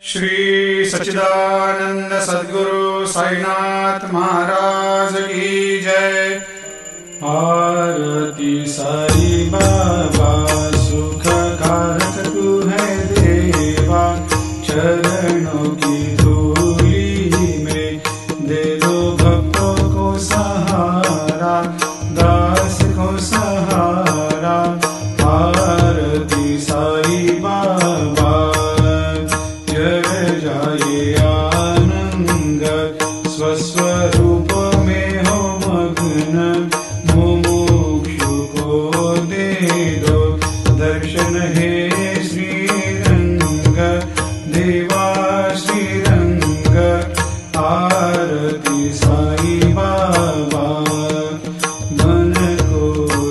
श्री सच्चिदानंद सद्गुरु साईनाथ महाराज की जय। आरती साई बाबा सुख कारक तू है देवा, चरणों की धूली में दे दो भक्तों को सहारा, दास को सहारा। आरती साई बाबा जय जाए आनंद, स्वस्वरूप में हो मग्न, मुमुक्षु को दे दो दर्शन हे श्रीरंग, देवा श्रीरंग। आरती साई बाबा मन को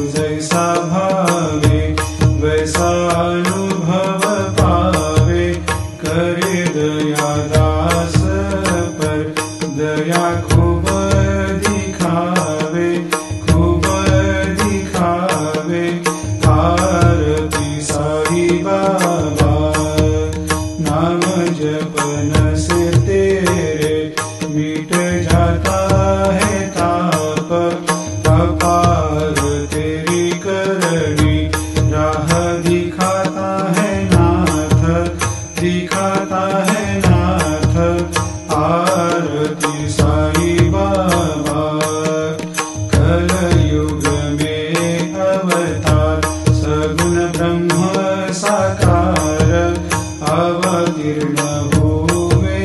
जैसा भावे वैसा अनुभव पावे, करे दया दास पर दया खूब दिखावे, खूब दिखावे। आरती साई बाबा नाम जपन से तेरे मिट जाता है ताप, अपार तेरी करनी राह दिखाता है नाथ, दिखाता है नाथ। आरती साई बाबा कलयुग में अवतार, सगुण ब्रह्म साकार अवतीर्ण हुए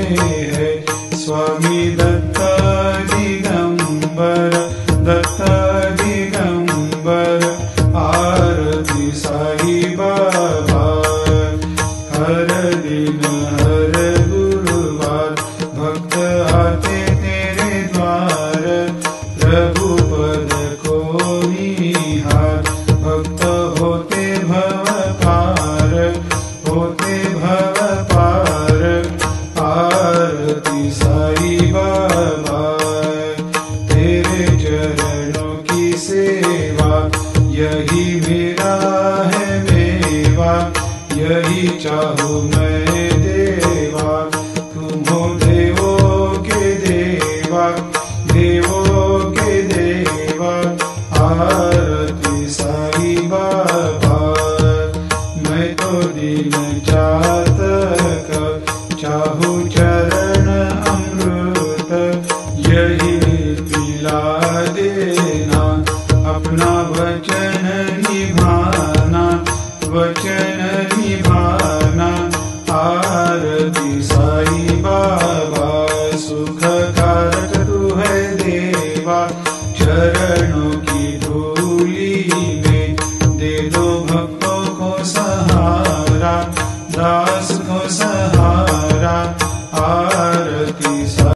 है स्वामी दत्त दिगंबर, दत्त दिगंबर। आरती साई बाबा हर दिन हर गुरुवार भक्त आते तेरे द्वार, प्रभु पद को निहार, भक्त होते भव पार, होते भव पार। आरती साई बाबा तेरे चरणों की सेवा, यही मेरा है मेवा, यही चाहूँ मैं देवा। तुम हो देवों के देवा, देवों के देवा। आरती साई बाबा मैं तो दिन चातक, चाहूँ चरण अमृत, यही पिला देना, अपना वचन निभाना, वचन निभाना। आरती साई बाबा सुख कारक तू है देवा, चरणों की धूली में दे दो भक्तों को सहारा, दास को सहारा।